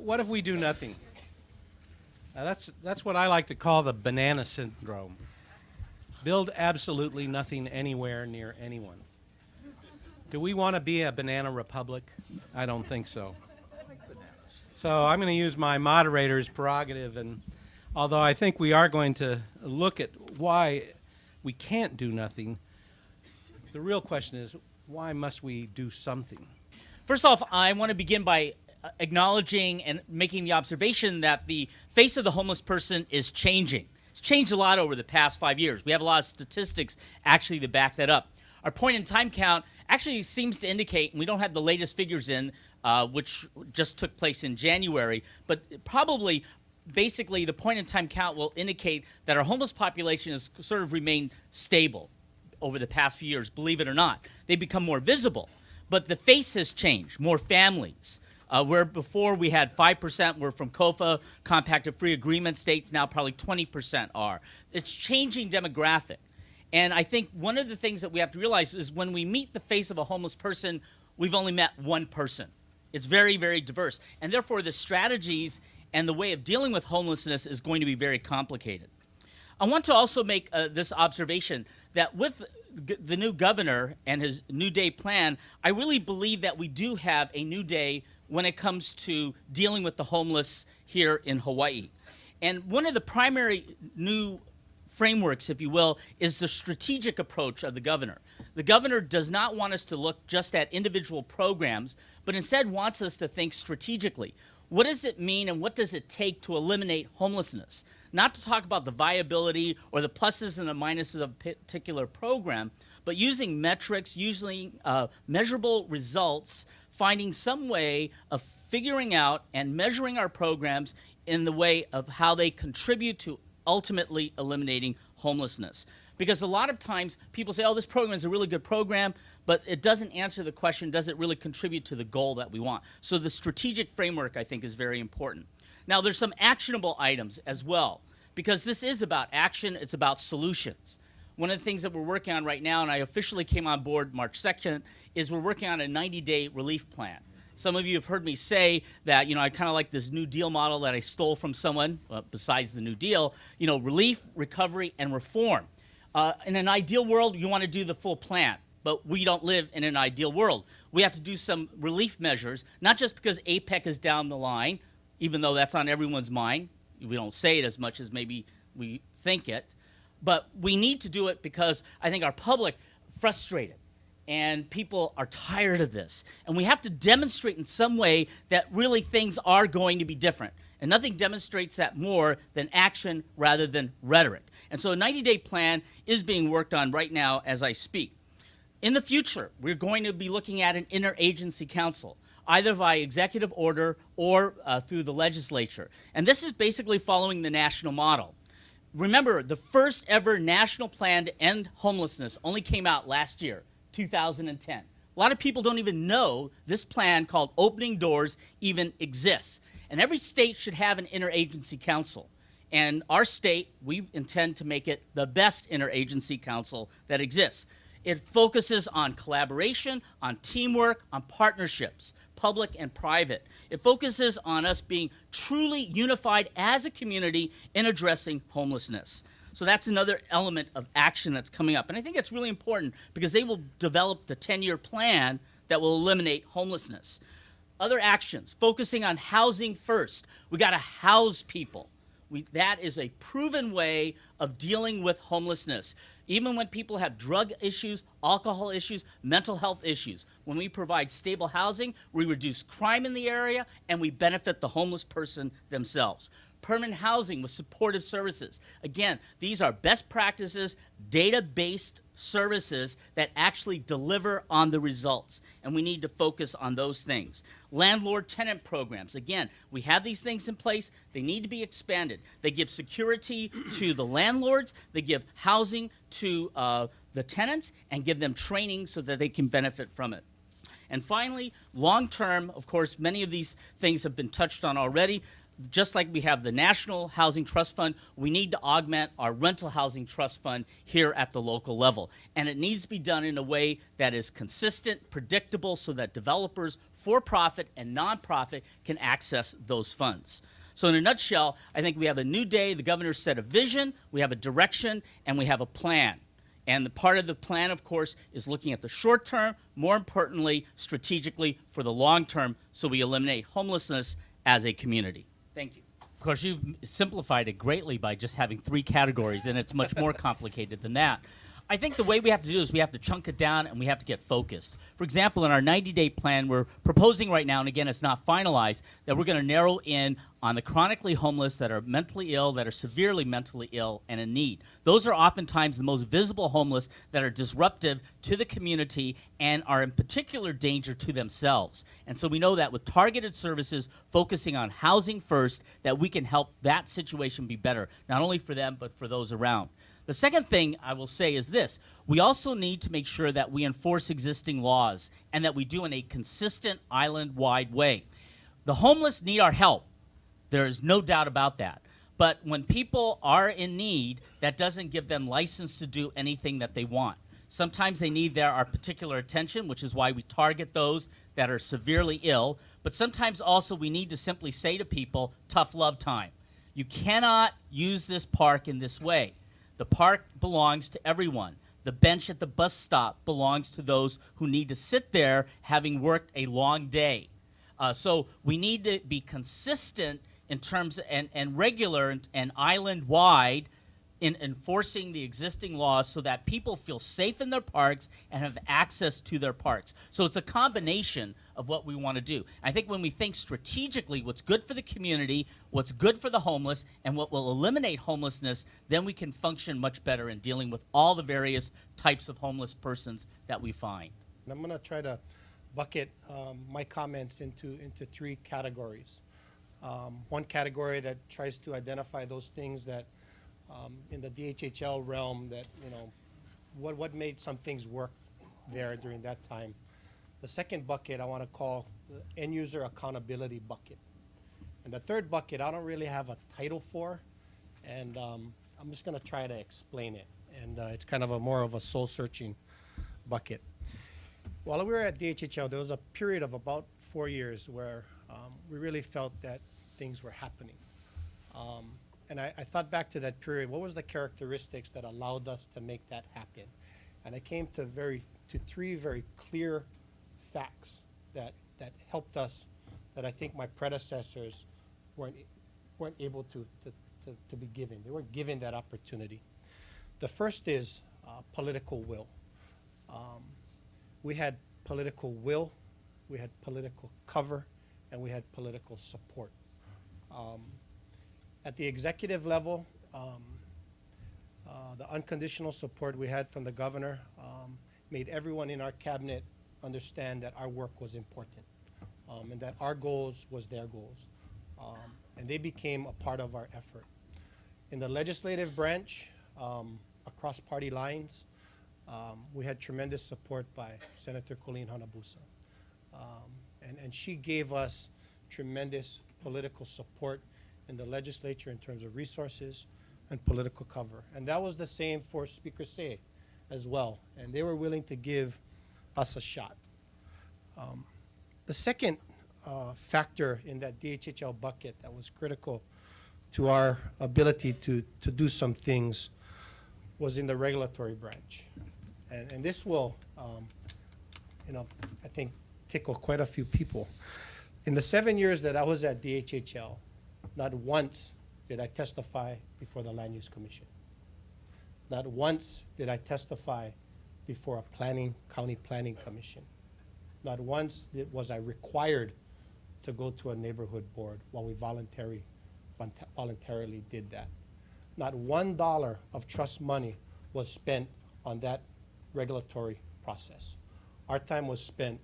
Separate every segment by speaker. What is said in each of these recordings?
Speaker 1: what if we do nothing? That's what I like to call the banana syndrome. Build absolutely nothing anywhere near anyone. Do we want to be a banana republic? I don't think so. So I'm going to use my moderator's prerogative, and although I think we are going to look at why we can't do nothing, the real question is, why must we do something?
Speaker 2: First off, I want to begin by acknowledging and making the observation that the face of the homeless person is changing. It's changed a lot over the past 5 years. We have a lot of statistics actually to back that up. Our point-in-time count actually seems to indicate, and we don't have the latest figures in, which just took place in January, but probably basically the point-in-time count will indicate that our homeless population has sort of remained stable over the past few years, believe it or not. They've become more visible, but the face has changed, more families. Where before we had 5% were from COFA, compacted free agreement states, now probably 20% are. It's changing demographic. And I think one of the things that we have to realize is when we meet the face of a homeless person, we've only met one person. It's very, very diverse. And therefore, the strategies and the way of dealing with homelessness is going to be very complicated. I want to also make this observation that with the new governor and his New Day plan, I really believe that we do have a new day when it comes to dealing with the homeless here in Hawaii. And one of the primary new frameworks, if you will, is the strategic approach of the governor. The governor does not want us to look just at individual programs, but instead wants us to think strategically. What does it mean and what does it take to eliminate homelessness? Not to talk about the viability or the pluses and the minuses of a particular program, but using metrics, using measurable results, finding some way of figuring out and measuring our programs in the way of how they contribute to ultimately eliminating homelessness. Because a lot of times people say, oh, this program is a really good program, but it doesn't answer the question, does it really contribute to the goal that we want? So the strategic framework, I think, is very important. Now, there's some actionable items as well, because this is about action, it's about solutions. One of the things that we're working on right now, and I officially came on board March 2nd, is we're working on a 90-day relief plan. Some of you have heard me say that, I kind of like this New Deal model that I stole from someone, besides the New Deal, relief, recovery, and reform. In an ideal world, you want to do the full plan, but we don't live in an ideal world. We have to do some relief measures, not just because APEC is down the line, even though that's on everyone's mind. We don't say it as much as maybe we think it. But we need to do it because I think our public frustrated and people are tired of this. And we have to demonstrate in some way that really things are going to be different. And nothing demonstrates that more than action rather than rhetoric. And so a 90-day plan is being worked on right now as I speak. In the future, we're going to be looking at an interagency council, either via executive order or through the legislature. And this is basically following the national model. Remember, the first ever national plan to end homelessness only came out last year, 2010. A lot of people don't even know this plan called Opening Doors even exists. And every state should have an interagency council. And our state, we intend to make it the best interagency council that exists. It focuses on collaboration, on teamwork, on partnerships, public and private. It focuses on us being truly unified as a community in addressing homelessness. So that's another element of action that's coming up. And I think it's really important because they will develop the 10-year plan that will eliminate homelessness. Other actions, focusing on housing first. We got to house people. That is a proven way of dealing with homelessness. Even when people have drug issues, alcohol issues, mental health issues, when we provide stable housing, we reduce crime in the area and we benefit the homeless person themselves. Permanent housing with supportive services. Again, these are best practices, data-based services that actually deliver on the results, and we need to focus on those things. Landlord-tenant programs. Again, we have these things in place. They need to be expanded. They give security to the landlords. They give housing to the tenants and give them training so that they can benefit from it. And finally, long-term, of course, many of these things have been touched on already. just like we have the National Housing Trust Fund, we need to augment our rental housing trust fund here at the local level. And it needs to be done in a way that is consistent, predictable, so that developers, for-profit and nonprofit, can access those funds. So in a nutshell, I think we have a new day. The governor set a vision, we have a direction, and we have a plan. And the part of the plan, of course, is looking at the short term, more importantly, strategically for the long term, so we eliminate homelessness as a community. Thank you. Of course, you've simplified it greatly by just having 3 categories, and it's much more complicated than that. I think the way we have to do is we have to chunk it down and we have to get focused. For example, in our 90-day plan, we're proposing right now, and again, it's not finalized, that we're going to narrow in on the chronically homeless that are mentally ill, that are severely mentally ill and in need. Those are oftentimes the most visible homeless that are disruptive to the community and are in particular danger to themselves. And so we know that with targeted services focusing on housing first, that we can help that situation be better, not only for them, but for those around. The second thing I will say is this. We also need to make sure that we enforce existing laws and that we do in a consistent island-wide way. The homeless need our help. There is no doubt about that. But when people are in need, that doesn't give them license to do anything that they want. Sometimes they need our particular attention, which is why we target those that are severely ill. But sometimes also we need to simply say to people, tough love time. You cannot use this park in this way. The park belongs to everyone. The bench at the bus stop belongs to those who need to sit there having worked a long day. So we need to be consistent in terms and regular and island-wide in enforcing the existing laws so that people feel safe in their parks and have access to their parks. So it's a combination of what we want to do. I think when we think strategically what's good for the community, what's good for the homeless, and what will eliminate homelessness, then we can function much better in dealing with all the various types of homeless persons that we find.
Speaker 3: And I'm going to try to bucket my comments into 3 categories. One category that tries to identify those things that in the DHHL realm that, you know, what made some things work there during that time. The second bucket I want to call the end user accountability bucket. And the third bucket I don't really have a title for, and I'm just going to try to explain it. And it's kind of more of a soul-searching bucket. While we were at DHHL, there was a period of about 4 years where we really felt that things were happening. And I thought back to that period, what was the characteristics that allowed us to make that happen? And I came to 3 very clear facts that helped us, that I think my predecessors weren't able to be given. They weren't given that opportunity. The first is political will. We had political will, we had political cover, and we had political support. At the executive level, the unconditional support we had from the governor made everyone in our cabinet understand that our work was important and that our goals was their goals. And they became a part of our effort. In the legislative branch, across party lines, we had tremendous support by Senator Colleen Hanabusa. And she gave us tremendous political support in the legislature in terms of resources and political cover. And that was the same for Speaker Say as well. And they were willing to give us a shot. The second factor in that DHHL bucket that was critical to our ability to do some things was in the regulatory branch. And this will, I think, tickle quite a few people. In the 7 years that I was at DHHL, not once did I testify before the Land Use Commission. Not once did I testify before a county planning commission. Not once was I required to go to a neighborhood board while we voluntarily did that. Not $1 of trust money was spent on that regulatory process. Our time was spent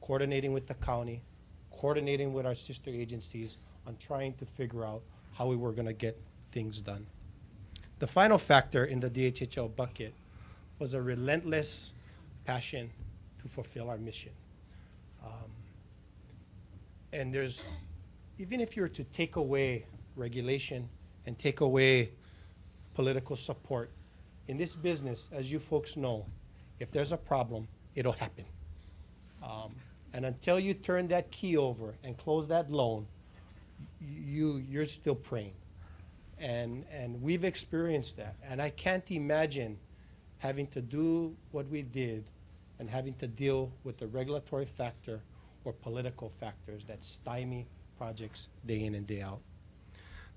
Speaker 3: coordinating with the county, coordinating with our sister agencies on trying to figure out how we were going to get things done. The final factor in the DHHL bucket was a relentless passion to fulfill our mission. And there's even if you were to take away regulation and take away political support, in this business, as you folks know, if there's a problem, it'll happen. And until you turn that key over and close that loan, you're still praying. And we've experienced that. And I can't imagine having to do what we did and having to deal with the regulatory factor or political factors that stymie projects day in and day out.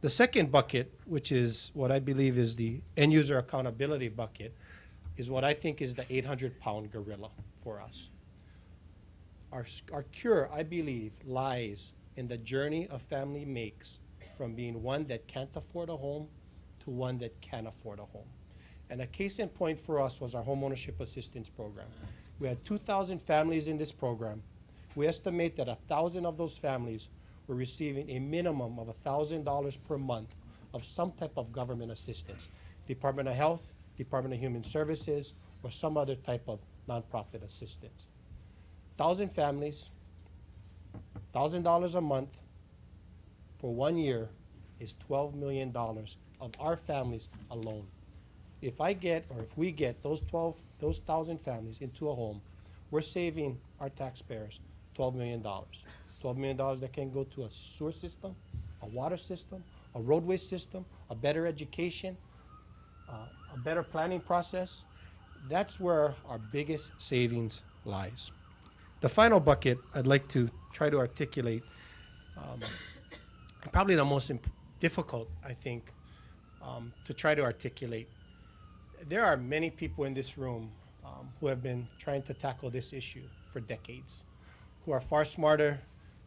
Speaker 3: The second bucket, which is what I believe is the end user accountability bucket, is what I think is the 800-pound gorilla for us. Our cure, I believe, lies in the journey a family makes from being one that can't afford a home to one that can afford a home. And a case in point for us was our homeownership assistance program. We had 2,000 families in this program. We estimate that 1,000 of those families were receiving a minimum of $1,000 per month of some type of government assistance, Department of Health, Department of Human Services, or some other type of nonprofit assistance. 1,000 families, $1,000 a month for 1 year is $12 million of our families alone. If we get those 1,000 families into a home, we're saving our taxpayers $12 million. $12 million that can go to a sewer system, a water system, a roadway system, a better education, a better planning process. That's where our biggest savings lies. The final bucket I'd like to try to articulate, probably the most difficult, I think, to try to articulate. There are many people in this room who have been trying to tackle this issue for decades, who are far smarter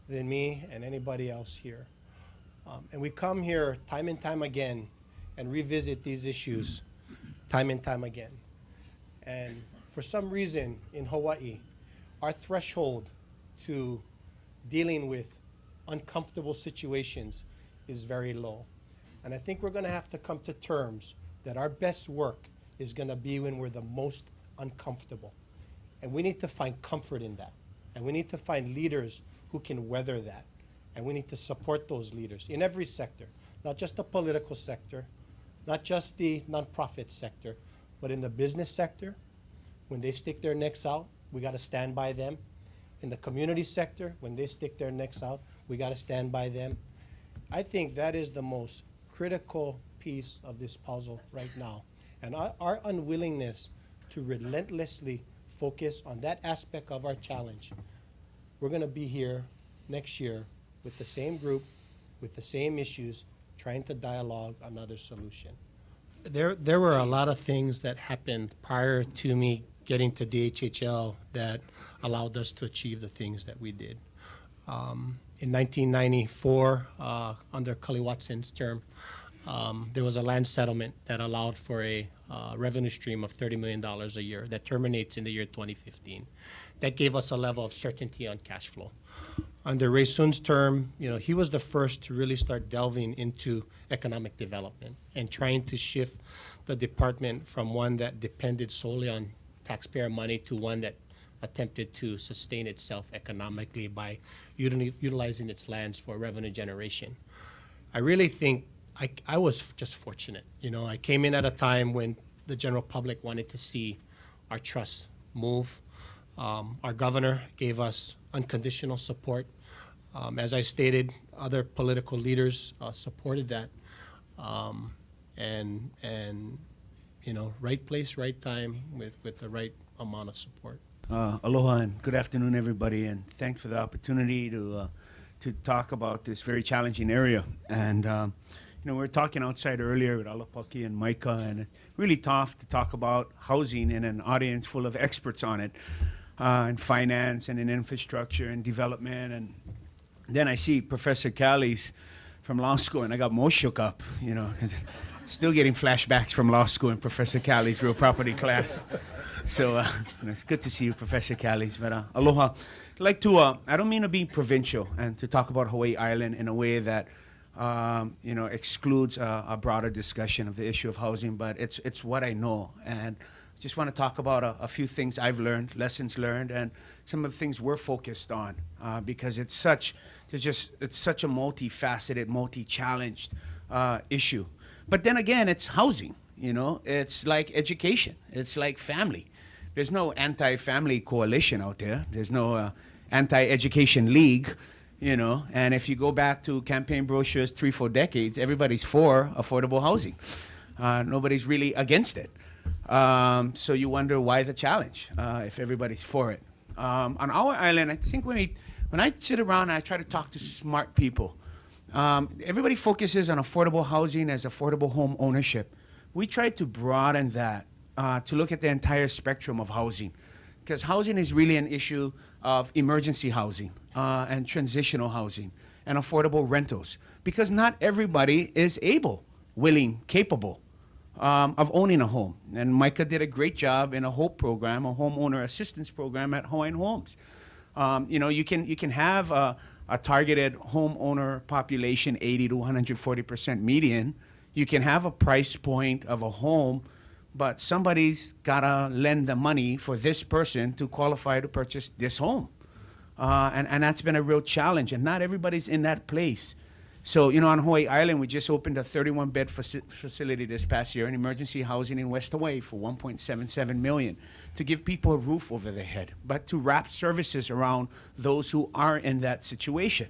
Speaker 3: than me and anybody else here. And we come here time and time again and revisit these issues time and time again. And for some reason in Hawaii, our threshold to dealing with uncomfortable situations is very low. And I think we're going to have to come to terms that our best work is going to be when we're the most uncomfortable. And we need to find comfort in that. And we need to find leaders who can weather that. And we need to support those leaders in every sector, not just the political sector, not just the nonprofit sector, but in the business sector. When they stick their necks out, we got to stand by them. In the community sector, when they stick their necks out, we got to stand by them. I think that is the most critical piece of this puzzle right now. And our unwillingness to relentlessly focus on that aspect of our challenge, we're going to be here next year with the same group, with the same issues, trying to dialogue another solution. There were a lot of things that happened prior to me getting to DHHL that allowed us to achieve the things that we did. In 1994, under Cully Watson's term, there was a land settlement that allowed for a revenue stream of $30 million a year that terminates in the year 2015. That gave us a level of certainty on cash flow. Under Ray Soon's term, he was the first to really start delving into economic development and trying to shift the department from one that depended solely on taxpayer money to one that attempted to sustain itself economically by utilizing its lands for revenue generation. I really think I was just fortunate. I came in at a time when the general public wanted to see our trust move. Our governor gave us unconditional support. As I stated, other political leaders supported that. And right place, right time with the right amount of support.
Speaker 4: Aloha and good afternoon, everybody, and thanks for the opportunity to talk about this very challenging area. And we were talking outside earlier with Alapaki and Micah, and it's really tough to talk about housing in an audience full of experts on it, in finance and in infrastructure and development. And then I see Professor Callies from law school, and I got more shook up, 'cause still getting flashbacks from law school and Professor Callies' real property class. So it's good to see you, Professor Callies. But aloha. I'd like to, I don't mean to be provincial and to talk about Hawaii Island in a way that, excludes a broader discussion of the issue of housing, but it's what I know. And just want to talk about a few things I've learned, lessons learned, and some of the things we're focused on because it's such a multifaceted, multi-challenged issue. But then again, it's housing. You know, it's like education. It's like family. There's no anti-family coalition out there. There's no anti-education league, you know. And if you go back to campaign brochures 3-4 decades, everybody's for affordable housing. Nobody's really against it. So you wonder why the challenge if everybody's for it. On our island, I think when I sit around and I try to talk to smart people, everybody focuses on affordable housing as affordable home ownership. We try to broaden that to look at the entire spectrum of housing, because housing is really an issue of emergency housing and transitional housing and affordable rentals, because not everybody is able, willing, capable of owning a home. And Micah did a great job in a HOPE program, a homeowner assistance program at Hawaiian Homes. You know, you can have a targeted homeowner population 80 to 140% median. You can have a price point of a home, but somebody's gotta lend the money for this person to qualify to purchase this home. And that's been a real challenge, and not everybody's in that place. So, you know, on Hawaii Island, we just opened a 31-bed facility this past year in emergency housing in West Hawaii for $1.77 million to give people a roof over their head, but to wrap services around those who are in that situation.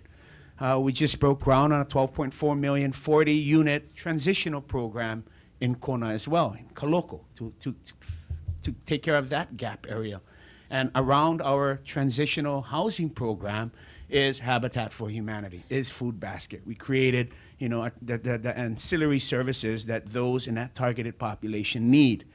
Speaker 4: We just broke ground on a $12.4 million, 40-unit transitional program in Kona as well, in Kaloko, to take care of that gap area. And around our transitional housing program is Habitat for Humanity, is Food Basket. We created, you know, the ancillary services that those in that targeted population need.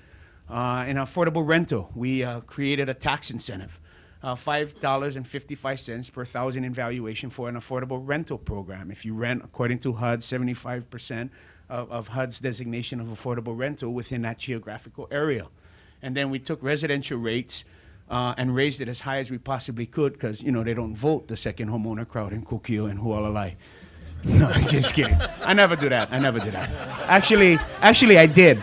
Speaker 4: In affordable rental, we created a tax incentive, $5.55 per thousand in valuation for an affordable rental program. If you rent, according to HUD, 75% of HUD's designation of affordable rental within that geographical area. And then we took residential rates and raised it as high as we possibly could, because, you know, they don't vote, the second homeowner crowd in Kukio and Hualalai. No, I'm just kidding. I never do that. Actually, I did.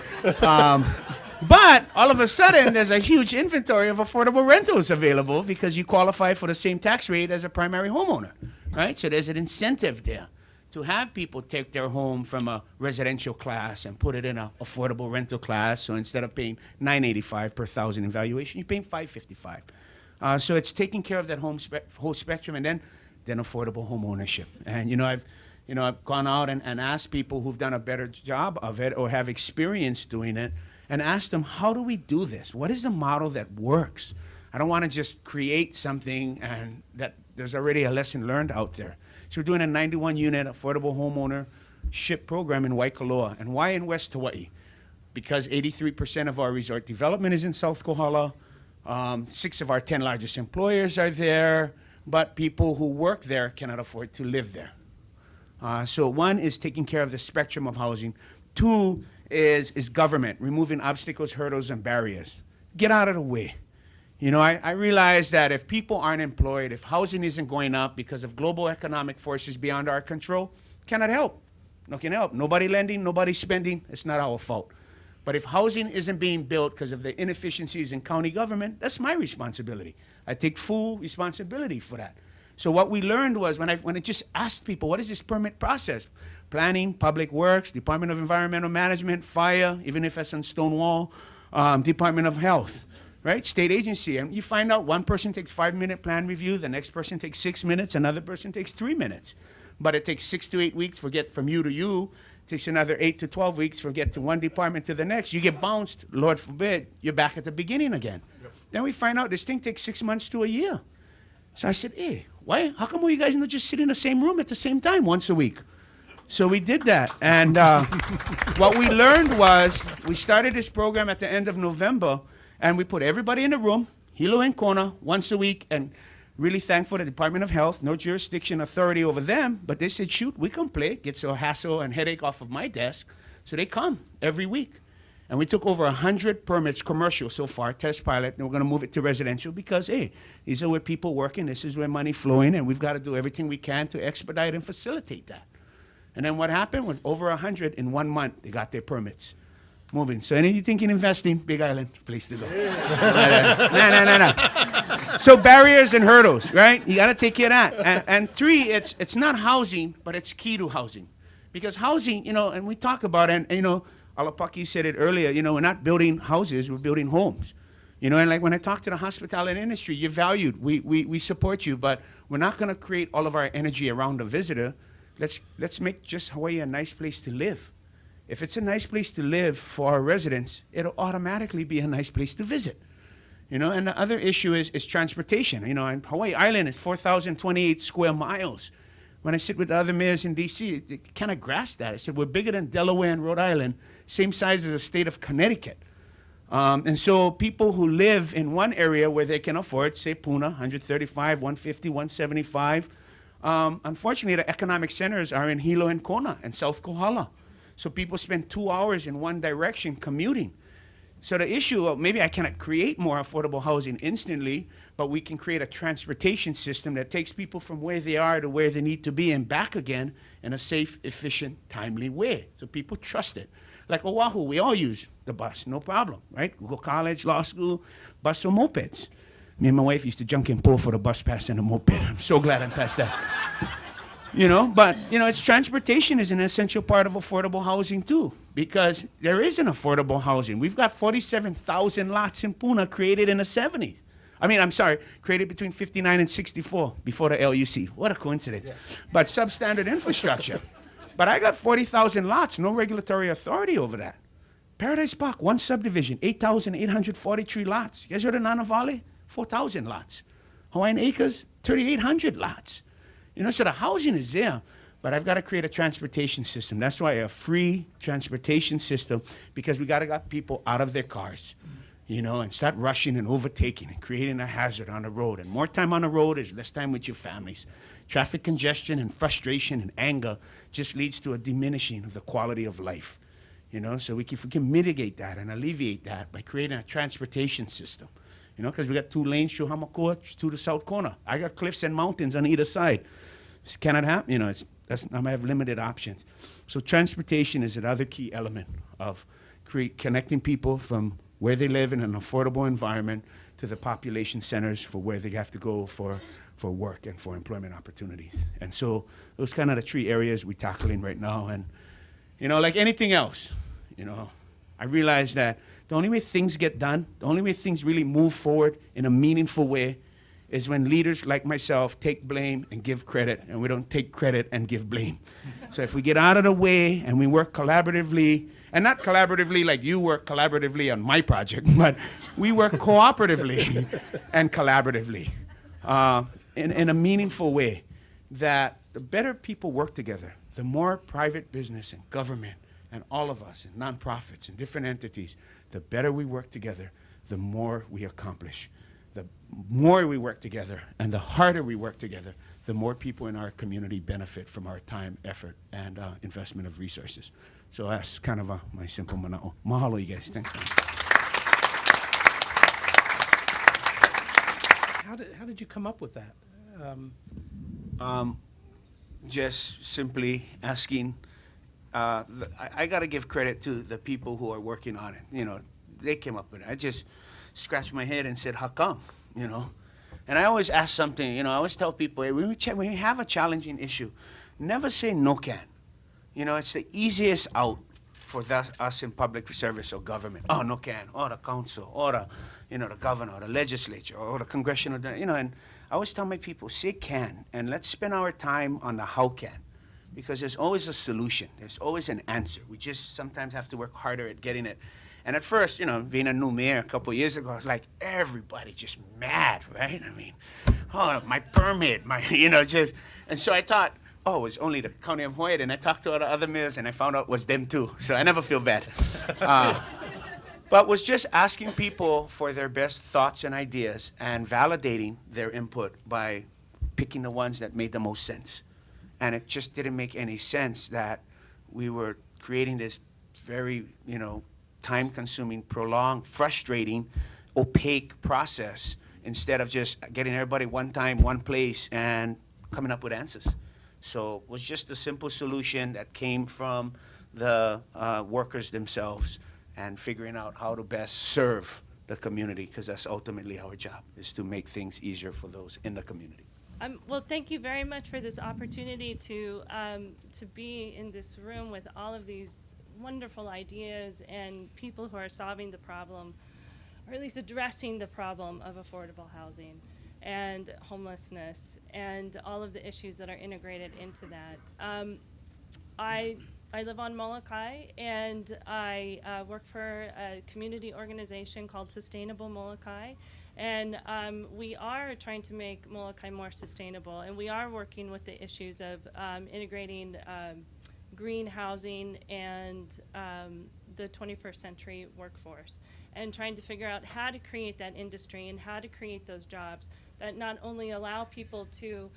Speaker 4: But all of a sudden, there's a huge inventory of affordable rentals available because you qualify for the same tax rate as a primary homeowner, right? So there's an incentive there to have people take their home from a residential class and put it in an affordable rental class. So instead of paying $985 per thousand in valuation, you're paying $555. So it's taking care of that whole spectrum, and then affordable home ownership. And I've gone out and asked people who've done a better job of it or have experience doing it, and asked them, how do we do this? What is the model that works? I don't want to just create something and that there's already a lesson learned out there. So we're doing a 91-unit affordable homeownership program in Waikoloa. And why in West Hawaii? Because 83% of our resort development is in South Kohala. 6 of our 10 largest employers are there, but people who work there cannot afford to live there. So one is taking care of the spectrum of housing. 2 is government, removing obstacles, hurdles, and barriers. Get out of the way. You know, I realize that if people aren't employed, if housing isn't going up because of global economic forces beyond our control, cannot help. No can help. Nobody lending, nobody spending. It's not our fault. But if housing isn't being built because of the inefficiencies in county government, that's my responsibility. I take full responsibility for that. So what we learned was when I just asked people, what is this permit process? Planning, Public Works, Department of Environmental Management, Fire, even if it's on Stonewall, Department of Health, right? State agency. And you find out one person takes 5-minute plan review, the next person takes 6 minutes, another person takes 3 minutes. But it takes 6 to 8 weeks for get from you to you. It takes another 8 to 12 weeks for get to one department to the next. You get bounced, Lord forbid, you're back at the beginning again. Yep. Then we find out this thing takes 6 months to a year. So I said, hey, why? How come you guys don't just sit in the same room at the same time once a week? So we did that. And what we learned was we started this program at the end of November, and we put everybody in the room, Hilo and Kona, once a week, and really thankful to the Department of Health, no jurisdiction authority over them, but they said, shoot, we can play. Gets a hassle and headache off of my desk. So they come every week. And we took over 100 permits, commercial so far, test pilot, and we're going to move it to residential because, hey, these are where people working, this is where money flowing, and we've got to do everything we can to expedite and facilitate that. And then what happened was over 100 in 1 month, they got their permits. moving. So any of you thinking investing, Big Island, place to go. No. So barriers and hurdles, right? You got to take care of that. And three, it's not housing, but it's key to housing. Because housing, you know, and we talk about it, and you know, Alapaki said it earlier, you know, we're not building houses, we're building homes. You know, and like when I talk to the hospitality industry, you're valued, we support you, but we're not going to create all of our energy around the visitor. Let's make just Hawaii a nice place to live. If it's a nice place to live for our residents, it'll automatically be a nice place to visit. You know, and the other issue is transportation. You know, and Hawaii Island is 4,028 square miles. When I sit with the other mayors in D.C., they kind of grasp that. I said, we're bigger than Delaware and Rhode Island, same size as the state of Connecticut. And so people who live in one area where they can afford, say Puna, 135, 150, 175, unfortunately, the economic centers are in Hilo and Kona and South Kohala. So people spend 2 hours in one direction commuting. So the issue of maybe I cannot create more affordable housing instantly, but we can create a transportation system that takes people from where they are to where they need to be and back again in a safe, efficient, timely way. So people trust it. Like Oahu, we all use the bus, no problem, right? Go college, law school, bus or mopeds. Me and my wife used to junk and pull for the bus pass and a moped. I'm so glad I'm past that. You know, but, you know, it's transportation is an essential part of affordable housing, too, because there is an affordable housing. We've got 47,000 lots in Puna created in the 70s. Created between 59 and 64 before the LUC. What a coincidence. Yeah. But substandard infrastructure. But I got 40,000 lots, no regulatory authority over that. Paradise Park, one subdivision, 8,843 lots. You guys heard of Nana Valley? 4,000 lots. Hawaiian Acres, 3,800 lots. You know, so the housing is there, but I've got to create a transportation system. That's why a free transportation system, because we got to get people out of their cars, you know, and start rushing and overtaking and creating a hazard on the road. And more time on the road is less time with your families. Traffic congestion and frustration and anger just leads to a diminishing of the quality of life, you know. So if we can mitigate that and alleviate that by creating a transportation system, you know, because we got 2 lanes through Hamakua, to the south corner. I got cliffs and mountains on either side. This cannot happen, you know, I have limited options. So transportation is another key element of connecting people from where they live in an affordable environment to the population centers for where they have to go for work and for employment opportunities. And so those kind of the 3 areas we're tackling right now. And, you know, like anything else, you know, I realize that the only way things get done, the only way things really move forward in a meaningful way is when leaders like myself take blame and give credit, and we don't take credit and give blame. So if we get out of the way and we work collaboratively, and not collaboratively like you work collaboratively on my project, but we work cooperatively and collaboratively in a meaningful way, that the better people work together, the more private business and government and all of us and nonprofits and different entities, the better we work together, the more we accomplish. The more we work together and the harder we work together, the more people in our community benefit from our time, effort, and investment of resources. So that's kind of my simple mana'o. Mahalo, you guys. Thanks.
Speaker 1: How did you come up with that?
Speaker 4: Just simply asking. I got to give credit to the people who are working on it. You know, they came up with it. I just scratched my head and said, how come, you know? And I always ask something, you know, I always tell people, hey, when we have a challenging issue, never say no can. You know, it's the easiest out for us in public service or government. Oh, no can, or the council, or the, you know, the governor, or the legislature, or the congressional, you know, and I always tell my people, say can, and let's spend our time on the how can. Because there's always a solution. There's always an answer. We just sometimes have to work harder at getting it. And at first, you know, being a new mayor a couple of years ago, I was like, everybody just mad, right? I mean, oh, my permit, you know, just, and so I thought, oh, it was only the county of Hawaii, and I talked to other mayors, and I found out it was them too, so I never feel bad. But was just asking people for their best thoughts and ideas and validating their input by picking the ones that made the most sense. And it just didn't make any sense that we were creating this very, you know, time-consuming, prolonged, frustrating, opaque process instead of just getting everybody one time, one place, and coming up with answers. So it was just a simple solution that came from the workers themselves. and figuring out how to best serve the community, because that's ultimately our job, is to make things easier for those in the community.
Speaker 5: Well, thank you very much for this opportunity to be in this room with all of these wonderful ideas and people who are solving the problem, or at least addressing the problem of affordable housing and homelessness and all of the issues that are integrated into that. I live on Molokai, and I work for a community organization called Sustainable Molokai. And we are trying to make Molokai more sustainable, and we are working with the issues of integrating green housing and the 21st century workforce, and trying to figure out how to create that industry and how to create those jobs that not only allow people to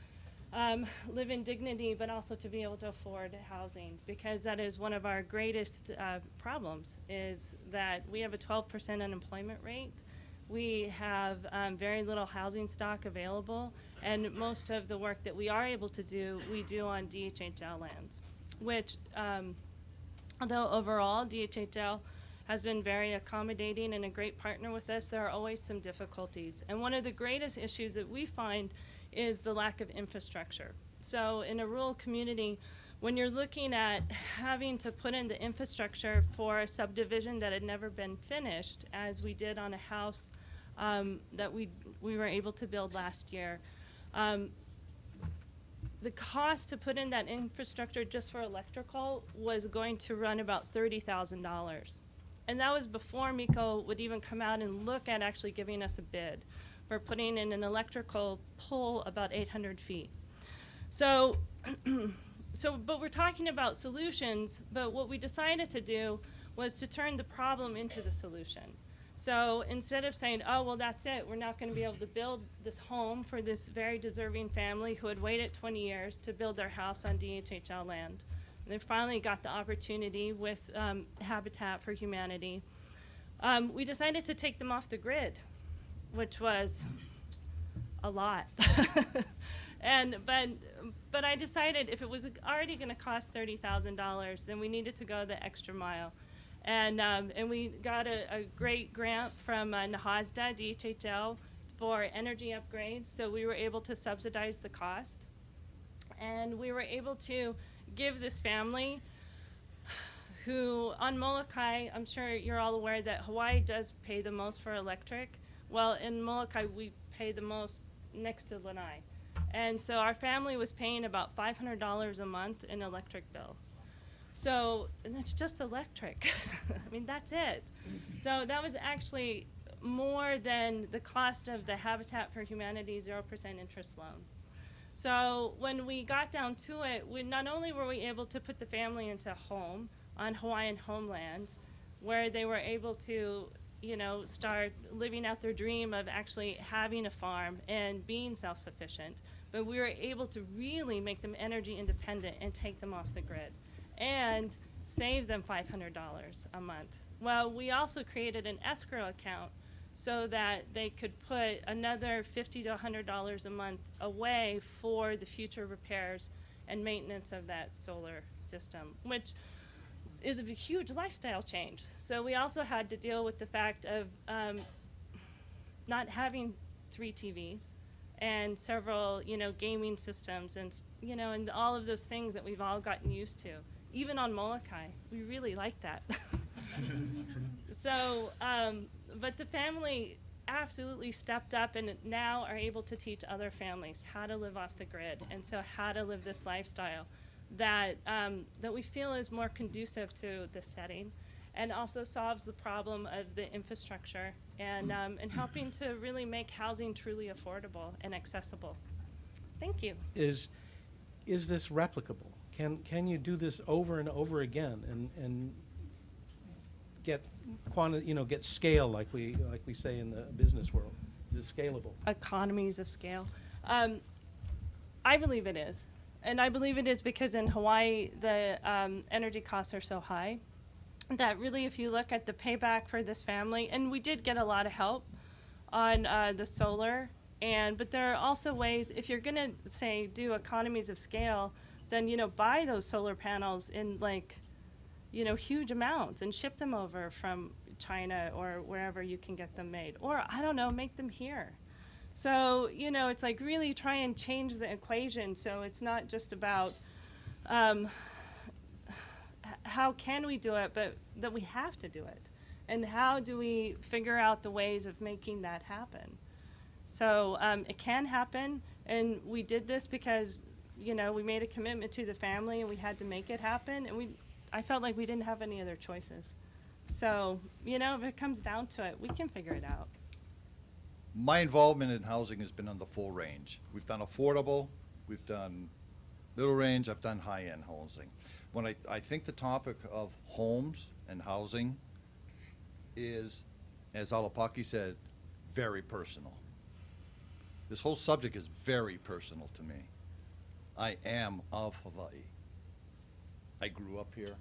Speaker 5: live in dignity, but also to be able to afford housing, because that is one of our greatest problems, is that we have a 12% unemployment rate. We have very little housing stock available, and most of the work that we are able to do, we do on DHHL lands, which, although overall DHHL has been very accommodating and a great partner with us, there are always some difficulties. And one of the greatest issues that we find is the lack of infrastructure. So in a rural community, when you're looking at having to put in the infrastructure for a subdivision that had never been finished, as we did on a house that we were able to build last year, the cost to put in that infrastructure just for electrical was going to run about $30,000. And that was before MECO would even come out and look at actually giving us a bid for putting in an electrical pole about 800 feet. So, but we're talking about solutions, but what we decided to do was to turn the problem into the solution. So instead of saying, oh, well, that's it, we're not going to be able to build this home for this very deserving family who had waited 20 years to build their house on DHHL land. And they finally got the opportunity with Habitat for Humanity. We decided to take them off the grid, which was a lot. But I decided if it was already going to cost $30,000, then we needed to go the extra mile. And we got a great grant from NAHASDA, DHHL, for energy upgrades. So we were able to subsidize the cost. And we were able to give this family who, on Molokai, I'm sure you're all aware that Hawaii does pay the most for electric. Well, in Molokai, we pay the most next to Lanai. And so our family was paying about $500 a month in electric bill. So, and that's just electric. I mean, that's it. So that was actually more than the cost of the Habitat for Humanity 0% interest loan. So when we got down to it, not only were we able to put the family into a home on Hawaiian homelands, where they were able to, you know, start living out their dream of actually having a farm and being self-sufficient, but we were able to really make them energy independent and take them off the grid and save them $500 a month. Well, we also created an escrow account so that they could put another $50 to $100 a month away for the future repairs and maintenance of that solar system, which is a huge lifestyle change. So we also had to deal with the fact of not having 3 TVs and several, you know, gaming systems and, you know, and all of those things that we've all gotten used to. Even on Molokai, we really like that. So, but the family absolutely stepped up and now are able to teach other families how to live off the grid, and so how to live this lifestyle that that we feel is more conducive to the setting, and also solves the problem of the infrastructure and helping to really make housing truly affordable and accessible. Thank you.
Speaker 1: Is this replicable? Can you do this over and over again and get get scale like we say in the business world? Is it scalable?
Speaker 5: Economies of scale. I believe it is. And I believe it is because in Hawaii, the energy costs are so high that really if you look at the payback for this family, and we did get a lot of help on the solar, but there are also ways, if you're going to, say, do economies of scale, then, buy those solar panels in, like, huge amounts and ship them over from China or wherever you can get them made. Or, I don't know, make them here. So, it's like really try and change the equation so it's not just about how can we do it, but that we have to do it. And how do we figure out the ways of making that happen? So it can happen, and we did this because, we made a commitment to the family and we had to make it happen, and I felt like we didn't have any other choices. So, if it comes down to it, we can figure it out.
Speaker 6: My involvement in housing has been on the full range. We've done affordable, we've done middle range, I've done high-end housing. When I think the topic of homes and housing is, as Alapaki said, very personal. This whole subject is very personal to me. I am of Hawaii. I grew up here.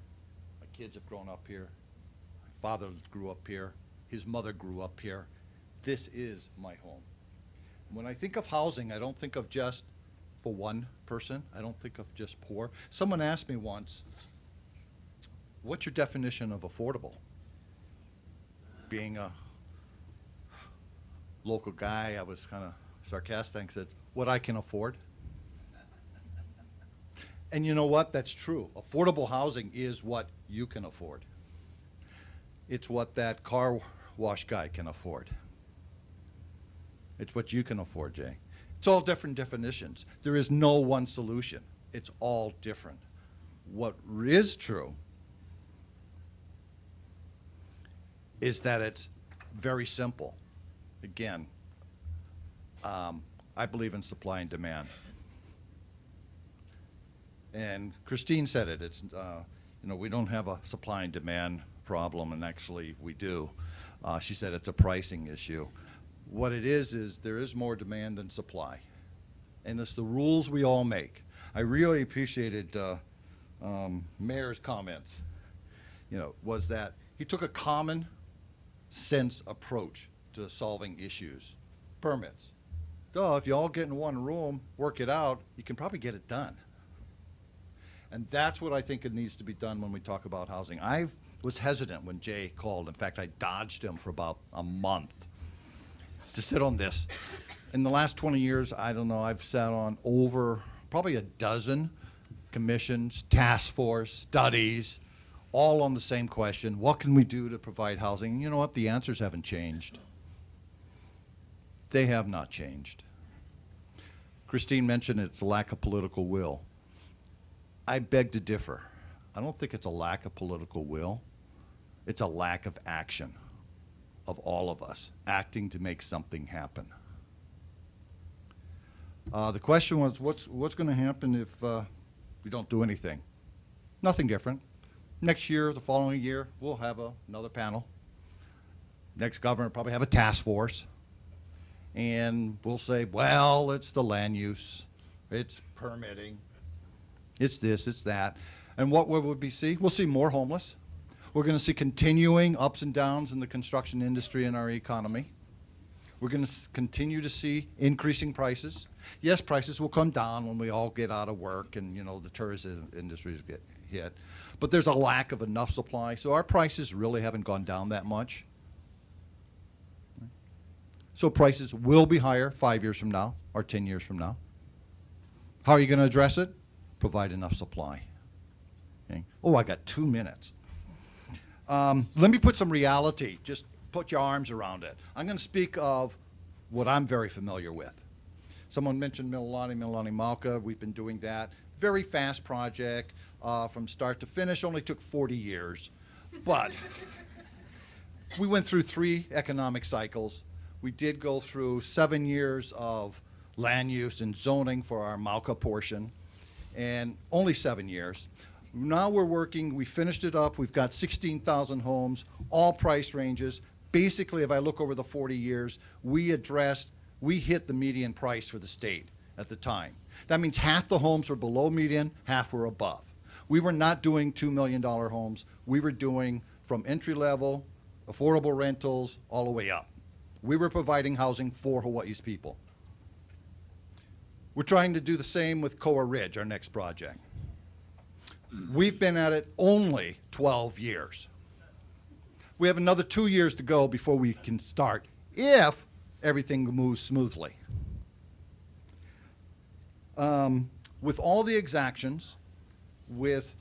Speaker 6: My kids have grown up here. My father grew up here. His mother grew up here. This is my home. When I think of housing, I don't think of just for one person. I don't think of just poor. Someone asked me once, what's your definition of affordable? Being a local guy, I was kind of sarcastic and said, what I can afford. And you know what? That's true. Affordable housing is what you can afford. It's what that car wash guy can afford. It's what you can afford, Jay. It's all different definitions. There is no one solution. It's all different. What is true is that it's very simple. Again, I believe in supply and demand. And Christine said it. It's we don't have a supply and demand problem, and actually we do. She said it's a pricing issue. What it is there is more demand than supply, and it's the rules we all make. I really appreciated Mayor's comments. Was that he took a common sense approach to solving issues. Permits. Duh, if you all get in one room, work it out, you can probably get it done. And that's what I think it needs to be done when we talk about housing. I was hesitant when Jay called. In fact, I dodged him for about a month to sit on this. In the last 20 years, I don't know, I've sat on over probably a dozen commissions, task force, studies, all on the same question. What can we do to provide housing? And you know what? The answers haven't changed. They have not changed. Christine mentioned it's a lack of political will. I beg to differ. I don't think it's a lack of political will. It's a lack of action of all of us, acting to make something happen. The question was, what's going to happen if we don't do anything? Nothing different. Next year, the following year, we'll have another panel. Next governor will probably have a task force. And we'll say, well, it's the land use, it's permitting, it's this, it's that. And what will we see? We'll see more homeless. We're going to see continuing ups and downs in the construction industry and our economy. We're going to continue to see increasing prices. Yes, prices will come down when we all get out of work and, the tourism industries get hit. But there's a lack of enough supply, so our prices really haven't gone down that much. So prices will be higher 5 years from now or 10 years from now. How are you going to address it? Provide enough supply. Okay. Oh, I got 2 minutes. Let me put some reality. Just put your arms around it. I'm going to speak of what I'm very familiar with. Someone mentioned Mililani Mauka. We've been doing that. Very fast project from start to finish. Only took 40 years. But we went through 3 economic cycles. We did go through 7 years of land use and zoning for our Mauka portion, and only 7 years. Now we're working, we finished it up, we've got 16,000 homes, all price ranges. Basically, if I look over the 40 years, we hit the median price for the state at the time. That means half the homes were below median, half were above. We were not doing $2 million homes. We were doing from entry level, affordable rentals, all the way up. We were providing housing for Hawaii's people. We're trying to do the same with Koa Ridge, our next project. We've been at it only 12 years. We have another 2 years to go before we can start, if everything moves smoothly. With all the exactions, with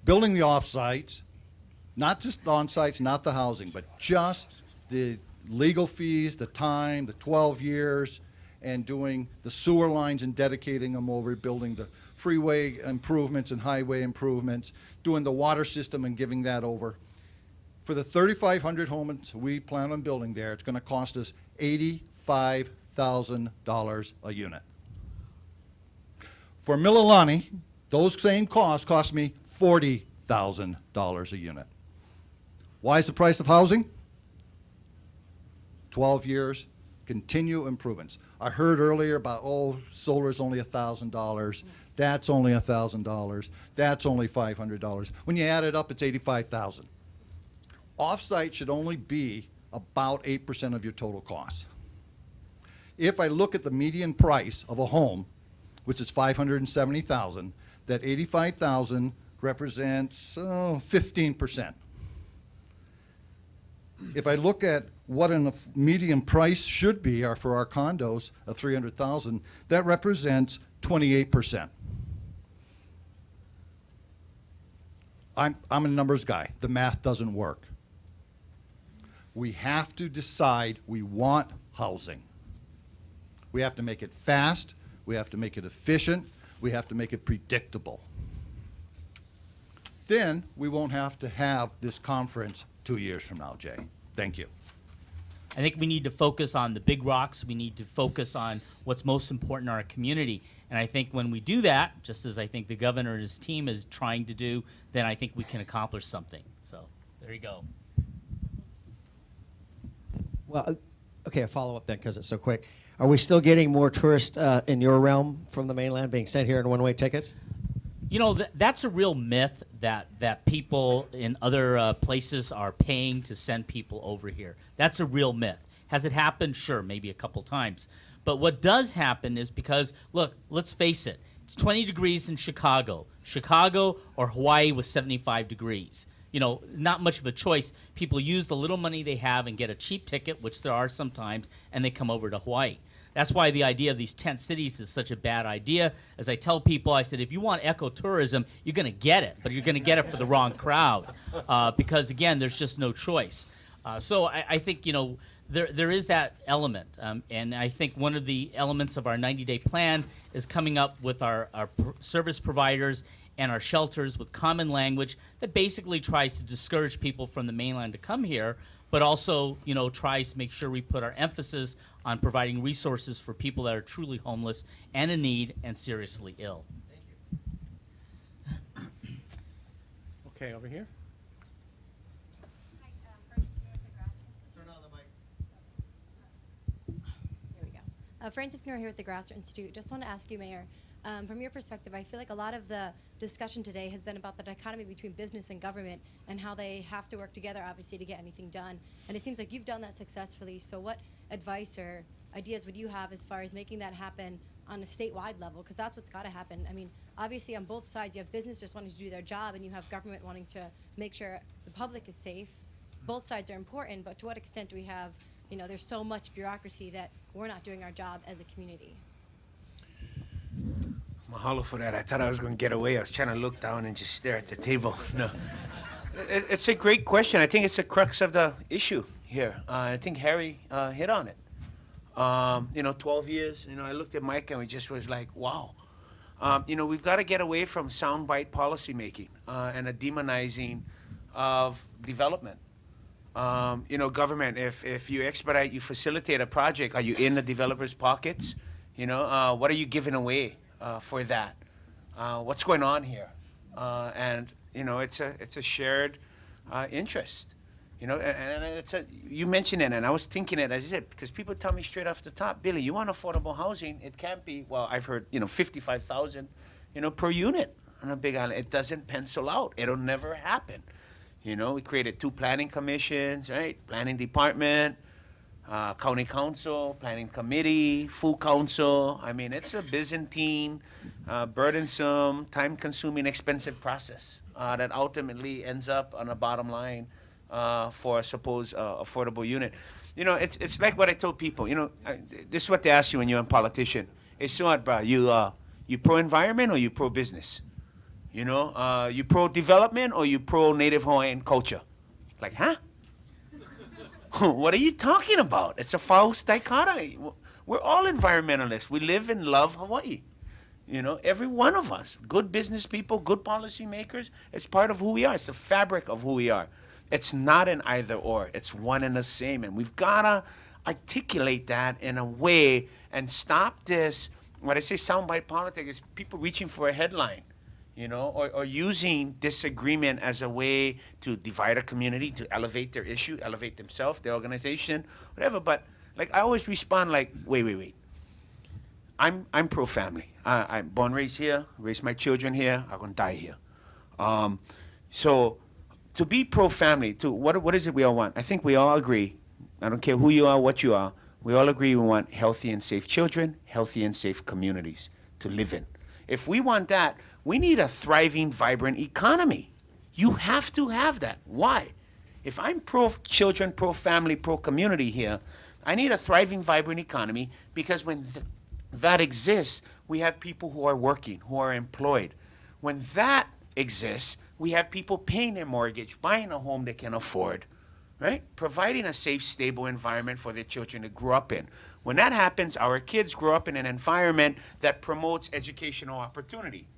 Speaker 6: building the off-sites, not just the on-sites, not the housing, but just the legal fees, the time, the 12 years, and doing the sewer lines and dedicating them over, building the freeway improvements and highway improvements, doing the water system and giving that over. For the 3,500 homes we plan on building there, it's going to cost us $85,000 a unit. For Mililani, those same costs cost me $40,000 a unit. Why is the price of housing? 12 years, continue improvements. I heard earlier about, oh, solar is only $1,000. That's only $1,000. That's only $500. When you add it up, it's $85,000. Off-site should only be about 8% of your total cost. If I look at the median price of a home, which is $570,000, that $85,000 represents 15%. If I look at what a median price should be for our condos of $300,000, that represents 28%. I'm a numbers guy. The math doesn't work. We have to decide we want housing. We have to make it fast. We have to make it efficient. We have to make it predictable. Then we won't have to have this conference 2 years from now, Jay. Thank you.
Speaker 2: I think we need to focus on the big rocks. We need to focus on what's most important in our community. And I think when we do that, just as I think the governor and his team is trying to do, then I think we can accomplish something. So there you go.
Speaker 7: Well, okay, a follow-up then, because it's so quick. Are we still getting more tourists in your realm from the mainland being sent here in one-way tickets?
Speaker 2: You know, that's a real myth that people in other places are paying to send people over here. That's a real myth. Has it happened? Sure, maybe a couple times. But what does happen is because, look, let's face it, it's 20 degrees in Chicago. Chicago or Hawaii was 75 degrees. You know, not much of a choice. People use the little money they have and get a cheap ticket, which there are sometimes, and they come over to Hawaii. That's why the idea of these tent cities is such a bad idea. As I tell people, I said, if you want ecotourism, you're going to get it, but you're going to get it for the wrong crowd because, again, there's just no choice. So I think, you know, there is that element. And I think one of the elements of our 90-day plan is coming up with our service providers and our shelters with common language that basically tries to discourage people from the mainland to come here, but also, you know, tries to make sure we put our emphasis on providing resources for people that are truly homeless and in need and seriously ill.
Speaker 1: Okay, over here.
Speaker 8: Francis Noor here with the Grasser Institute. Just want to ask you, Mayor, from your perspective, I feel like a lot of the discussion today has been about the dichotomy between business and government and how they have to work together, obviously, to get anything done. And it seems like you've done that successfully. So what advice or ideas would you have as far as making that happen on a statewide level? Because that's what's got to happen. I mean, obviously, on both sides, you have business just wanting to do their job, and you have government wanting to make sure the public is safe. Both sides are important, but to what extent do we have, you know, there's so much bureaucracy that we're not doing our job as a community?
Speaker 9: Mahalo for that. I thought I was going to get away. I was trying to look down and just stare at the table. No. It's a great question. I think it's the crux of the issue here. I think Harry hit on it. You know, 12 years, you know, I looked at Mike and we just was like, wow. You know, we've got to get away from soundbite policymaking and a demonizing of development. You know, government, if you expedite, you facilitate a project, are you in the developer's pockets? You know, what are you giving away for that? What's going on here? And, you know, it's a shared interest. You know, and it's you mentioned it, and I was thinking it as I said, because people tell me straight off the top, Billy, you want affordable housing, it can't be, well, I've heard, you know, 55,000, you know, per unit on a big island. It doesn't pencil out. It'll never happen. You know, we created 2 planning commissions, right? Planning department. county council, planning committee, full council. I mean, it's a Byzantine, burdensome, time-consuming, expensive process that ultimately ends up on a bottom line for a supposed affordable unit. You know, it's like what I told people. You know, this is what they ask you when you're a politician. Hey, so what, bro? You pro-environment or you pro-business? You know, you pro-development or you pro-Native Hawaiian culture? Like, huh? What are you talking about? It's a false dichotomy. We're all environmentalists. We live and love Hawaii. You know, every one of us. Good business people, good policy makers. It's part of who we are. It's the fabric of who we are. It's not an either or. It's one and the same. And we've got to articulate that in a way and stop this, when I say soundbite politics, is people reaching for a headline. You know, or using disagreement as a way to divide a community, to elevate their issue, elevate themselves, their organization, whatever. But like I always respond like, wait. I'm pro-family. I'm born, raised here, raised my children here. I'm gonna die here. So to be pro-family, to what is it we all want? I think we all agree. I don't care who you are, what you are. We all agree we want healthy and safe children, healthy and safe communities to live in. If we want that, we need a thriving, vibrant economy. You have to have that. Why? If I'm pro-children, pro-family, pro-community here, I need a thriving, vibrant economy because when that exists, we have people who are working, who are employed. When that exists, we have people paying their mortgage, buying a home they can afford, right? Providing a safe, stable environment for their children to grow up in. When that happens, our kids grow up in an environment that promotes educational opportunity.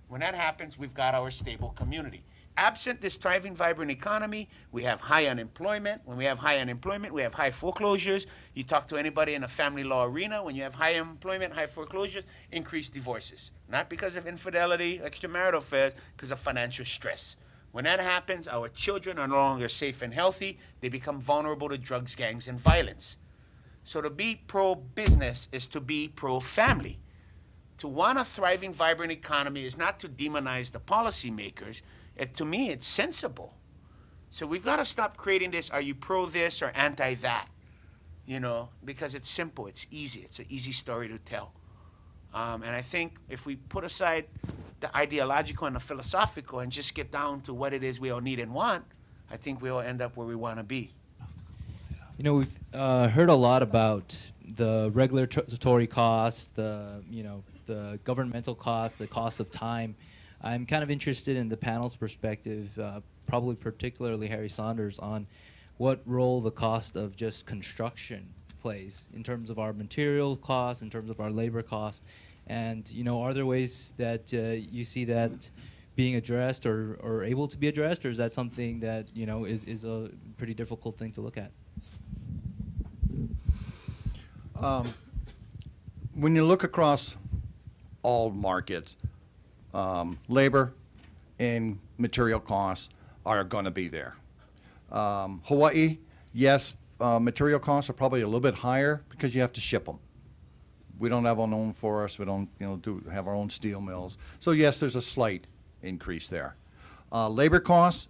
Speaker 9: When that happens, we've got our stable community. Absent this thriving, vibrant economy, we have high unemployment. When we have high unemployment, we have high foreclosures. You talk to anybody in the family law arena, when you have high unemployment, high foreclosures, increased divorces. Not because of infidelity, extramarital affairs, because of financial stress. When that happens, our children are no longer safe and healthy. They become vulnerable to drugs, gangs, and violence. So to be pro-business is to be pro-family. To want a thriving, vibrant economy is not to demonize the policymakers. To me, it's sensible. So we've got to stop creating this, are you pro this or anti that? You know, because it's simple, it's easy. It's an easy story to tell. And I think if we put aside the ideological and the philosophical and just get down to what it is we all need and want, I think we'll end up where we want to be.
Speaker 10: You know, we've heard a lot about the regulatory costs, the governmental costs, the cost of time. I'm kind of interested in the panel's perspective, probably particularly Harry Saunders, on what role the cost of just construction plays in terms of our material costs, in terms of our labor costs, and are there ways that you see that being addressed or able to be addressed, or is that something that is a pretty difficult thing to look at?
Speaker 6: When you look across all markets, labor and material costs are going to be there. Hawaii, yes, material costs are probably a little bit higher because you have to ship them. We don't have our own forests. We don't, have our own steel mills. So yes, there's a slight increase there. Labor costs,